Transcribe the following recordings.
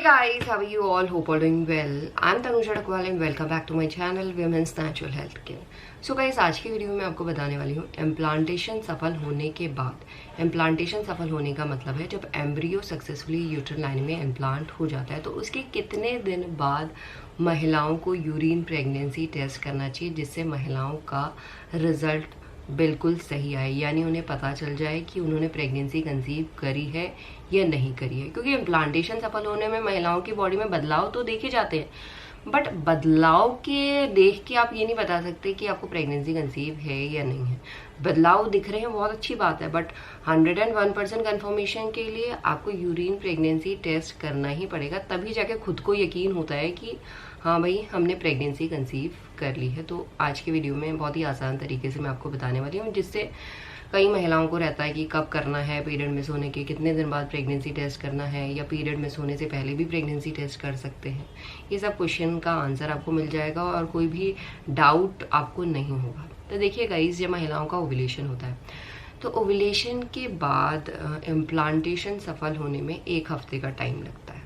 Hey guys, how are you all? Hope all doing well. I'm Tanusha Dakwal and welcome back to my channel Women's Natural Health Care. So guys, आज की video में आपको बताने वाली हूँ implantation सफल होने के बाद। इम्प्लांटेशन सफल होने का मतलब है जब एम्ब्रियो सक्सेसफुली यूट्रन लाइन में इम्प्लांट हो जाता है तो उसके कितने दिन बाद महिलाओं को यूरिन प्रेगनेंसी टेस्ट करना चाहिए जिससे महिलाओं का रिजल्ट बिल्कुल सही आए, यानी उन्हें पता चल जाए कि उन्होंने प्रेगनेंसी कंसीव करी है या नहीं करी है। क्योंकि इम्प्लांटेशन सफल होने में महिलाओं की बॉडी में बदलाव तो देखे जाते हैं, बट बदलाव के देख के आप ये नहीं बता सकते कि आपको प्रेगनेंसी कंसीव है या नहीं है। बदलाव दिख रहे हैं, बहुत अच्छी बात है, बट 101% कन्फर्मेशन के लिए आपको यूरिन प्रेगनेंसी टेस्ट करना ही पड़ेगा, तभी जाके खुद को यकीन होता है कि हाँ भाई हमने प्रेगनेंसी कंसीव कर ली है। तो आज की वीडियो में बहुत ही आसान तरीके से मैं आपको बताने वाली हूँ, जिससे कई महिलाओं को रहता है कि कब करना है, पीरियड मिस होने के कितने दिन बाद प्रेगनेंसी टेस्ट करना है, या पीरियड मिस होने से पहले भी प्रेगनेंसी टेस्ट कर सकते हैं। ये सब क्वेश्चन का आंसर आपको मिल जाएगा और कोई भी डाउट आपको नहीं होगा। तो देखिए गाइस, जब महिलाओं का ओव्यूलेशन होता है तो ओव्यूलेशन के बाद इम्प्लांटेशन सफल होने में 1 हफ्ते का टाइम लगता है।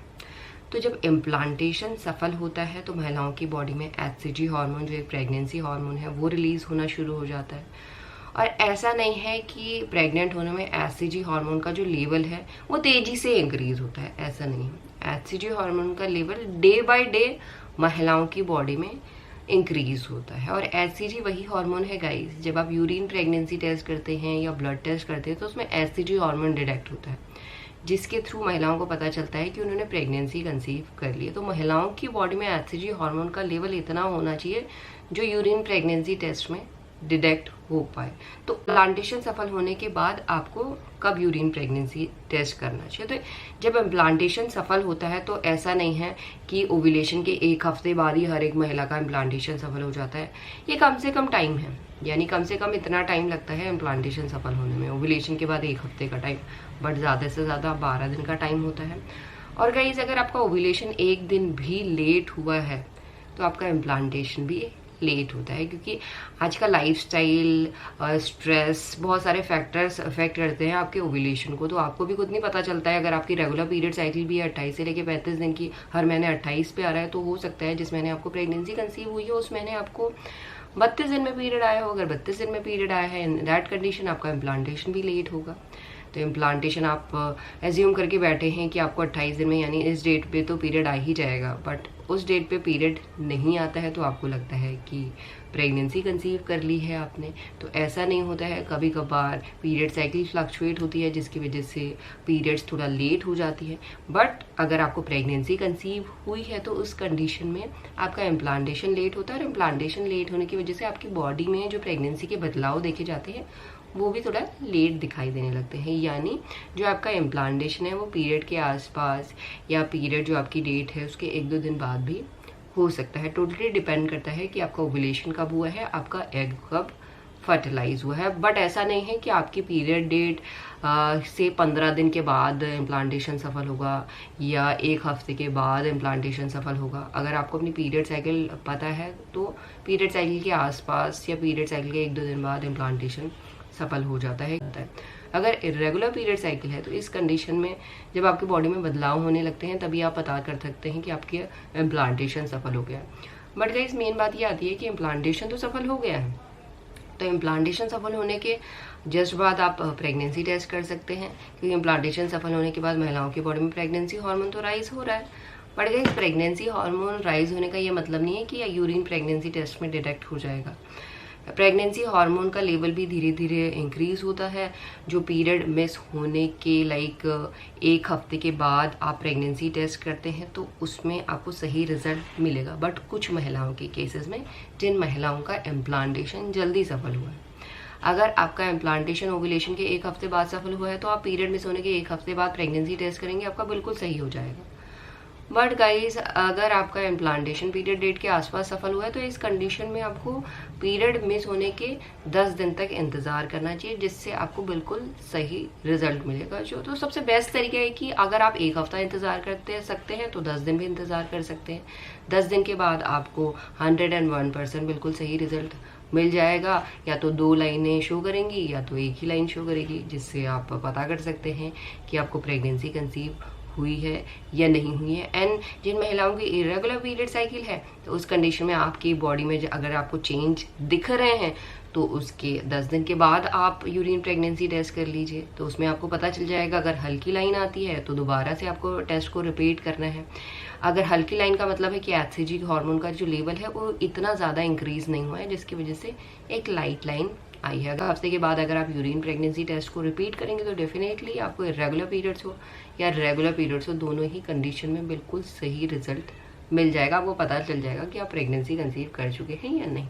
तो जब इम्प्लांटेशन सफल होता है तो महिलाओं की बॉडी में एचसीजी हार्मोन, जो एक प्रेगनेंसी हार्मोन है, वो रिलीज होना शुरू हो जाता है। और ऐसा नहीं है कि प्रेग्नेंट होने में एचसीजी हार्मोन का जो लेवल है वो तेजी से इंक्रीज होता है, ऐसा नहीं है। एचसीजी हार्मोन का लेवल डे बाय डे महिलाओं की बॉडी में इंक्रीज होता है। और एचसीजी वही हार्मोन है गाइस, जब आप यूरिन प्रेगनेंसी टेस्ट करते हैं या ब्लड टेस्ट करते हैं तो उसमें एचसीजी हार्मोन डिटेक्ट होता है, जिसके थ्रू महिलाओं को पता चलता है कि उन्होंने प्रेगनेंसी कंसीव कर ली है। तो महिलाओं की बॉडी में एचसीजी हार्मोन का लेवल इतना होना चाहिए जो यूरिन प्रेगनेंसी टेस्ट में डिटेक्ट हो पाए। तो इम्प्लांटेशन सफल होने के बाद आपको कब यूरिन प्रेगनेंसी टेस्ट करना चाहिए? तो जब इम्प्लांटेशन सफल होता है तो ऐसा नहीं है कि ओव्यूलेशन के 1 हफ्ते बाद ही हर एक महिला का इम्प्लांटेशन सफल हो जाता है। ये कम से कम टाइम है, यानी कम से कम इतना टाइम लगता है इम्प्लांटेशन सफल होने में। ओव्यूलेशन के बाद 1 हफ्ते का टाइम, बट ज़्यादा से ज़्यादा 12 दिन का टाइम होता है। और गाइस, अगर आपका ओव्यूलेशन 1 दिन भी लेट हुआ है तो आपका इम्प्लांटेशन भी लेट होता है, क्योंकि आज का लाइफस्टाइल, स्ट्रेस, बहुत सारे फैक्टर्स अफेक्ट करते हैं आपके ओव्यूलेशन को। तो आपको भी खुद नहीं पता चलता है। अगर आपकी रेगुलर पीरियड साइकिल भी है 28 से लेकर 35 दिन की, हर महीने 28 पे आ रहा है, तो हो सकता है जिस महीने आपको प्रेगनेंसी कंसीव हुई हो उस महीने आपको 32 दिन में पीरियड आया हो। अगर 32 दिन में पीरियड आया है, इन दैट कंडीशन आपका इम्प्लांटेशन भी लेट होगा। तो इम्प्लांटेशन आप एज्यूम करके बैठे हैं कि आपको 28 दिन में, यानी इस डेट पे तो पीरियड आ ही जाएगा, बट उस डेट पे पीरियड नहीं आता है तो आपको लगता है कि प्रेगनेंसी कंसीव कर ली है आपने। तो ऐसा नहीं होता है। कभी कभार पीरियड साइकिल फ्लक्चुएट होती है जिसकी वजह से पीरियड्स थोड़ा लेट हो जाती है, बट अगर आपको प्रेगनेंसी कंसीव हुई है तो उस कंडीशन में आपका इम्प्लांटेशन लेट होता है। और इम्प्लांटेशन लेट होने की वजह से आपकी बॉडी में जो प्रेगनेंसी के बदलाव देखे जाते हैं वो भी थोड़ा लेट दिखाई देने लगते हैं। यानी जो आपका इम्प्लांटेशन है वो पीरियड के आसपास या पीरियड जो आपकी डेट है उसके 1-2 दिन बाद भी हो सकता है। टोटली डिपेंड करता है कि आपका ओव्यूलेशन कब हुआ है, आपका एग कब फर्टिलाइज हुआ है। बट ऐसा नहीं है कि आपकी पीरियड डेट से 15 दिन के बाद इम्प्लांटेशन सफल होगा या 1 हफ्ते के बाद इम्प्लांटेशन सफल होगा। अगर आपको अपनी पीरियड साइकिल पता है तो पीरियड साइकिल के आसपास या पीरियड साइकिल के 1-2 दिन बाद इम्प्लांटेशन सफल हो जाता है। अगर इरेगुलर पीरियड साइकिल है तो इस कंडीशन में जब आपकी बॉडी में बदलाव होने लगते हैं तभी आप पता कर सकते हैं कि आपके इम्प्लांटेशन सफल हो गया। बट गाइस, मेन बात ये आती है कि इम्प्लांटेशन तो सफल हो गया है, तो इम्प्लांटेशन सफल होने के जस्ट बाद आप प्रेगनेंसी टेस्ट कर सकते हैं, क्योंकि इम्प्लांटेशन सफल होने के बाद महिलाओं की बॉडी में प्रेगनेंसी हार्मोन तो राइज हो रहा है। But guys, pregnancy hormone rise होने का ये मतलब नहीं है कि यूरिन प्रेगनेंसी टेस्ट में डिटेक्ट हो जाएगा। प्रेगनेंसी हार्मोन का लेवल भी धीरे धीरे इंक्रीज होता है। जो पीरियड मिस होने के 1 हफ्ते के बाद आप प्रेगनेंसी टेस्ट करते हैं तो उसमें आपको सही रिजल्ट मिलेगा। बट कुछ महिलाओं के केसेस में, जिन महिलाओं का इम्प्लांटेशन जल्दी सफल हुआ है, अगर आपका इम्प्लांटेशन ओव्यूलेशन के 1 हफ्ते बाद सफल हुआ है तो आप पीरियड मिस होने के 1 हफ्ते बाद प्रेगनेंसी टेस्ट करेंगे, आपका बिल्कुल सही हो जाएगा। बट गाइज, अगर आपका इम्प्लांटेशन पीरियड डेट के आसपास सफल हुआ है तो इस कंडीशन में आपको पीरियड मिस होने के 10 दिन तक इंतज़ार करना चाहिए, जिससे आपको बिल्कुल सही रिजल्ट मिलेगा। जो तो सबसे बेस्ट तरीका है कि अगर आप 1 हफ्ता इंतज़ार करते सकते हैं तो 10 दिन भी इंतज़ार कर सकते हैं। 10 दिन के बाद आपको 101% बिल्कुल सही रिजल्ट मिल जाएगा। या तो 2 लाइनें शो करेंगी या तो 1 ही लाइन शो करेगी, जिससे आप पता कर सकते हैं कि आपको प्रेगनेंसी कंसीव हुई है या नहीं हुई है। एंड जिन महिलाओं की इरेगुलर पीरियड साइकिल है तो उस कंडीशन में आपकी बॉडी में अगर आपको चेंज दिख रहे हैं तो उसके 10 दिन के बाद आप यूरिन प्रेगनेंसी टेस्ट कर लीजिए, तो उसमें आपको पता चल जाएगा। अगर हल्की लाइन आती है तो दोबारा से आपको टेस्ट को रिपीट करना है। अगर हल्की लाइन का मतलब है कि HCG हार्मोन का जो लेवल है वो इतना ज़्यादा इंक्रीज नहीं हुआ है जिसकी वजह से एक लाइट लाइन आई है। अगर हफ्ते के बाद अगर आप यूरिन प्रेगनेंसी टेस्ट को रिपीट करेंगे तो डेफिनेटली आपको इरेगुलर पीरियड्स हो या रेगुलर पीरियड्स हो, दोनों ही कंडीशन में बिल्कुल सही रिजल्ट मिल जाएगा। आपको पता चल जाएगा कि आप प्रेगनेंसी कंसीव कर चुके हैं या नहीं।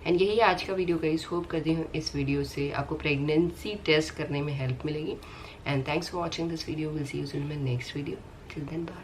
एंड यही आज का वीडियो गाइस, होप करती हूँ इस वीडियो से आपको प्रेगनेंसी टेस्ट करने में हेल्प मिलेगी। And thanks for watching this video, will see you soon in my next video. Till then bye.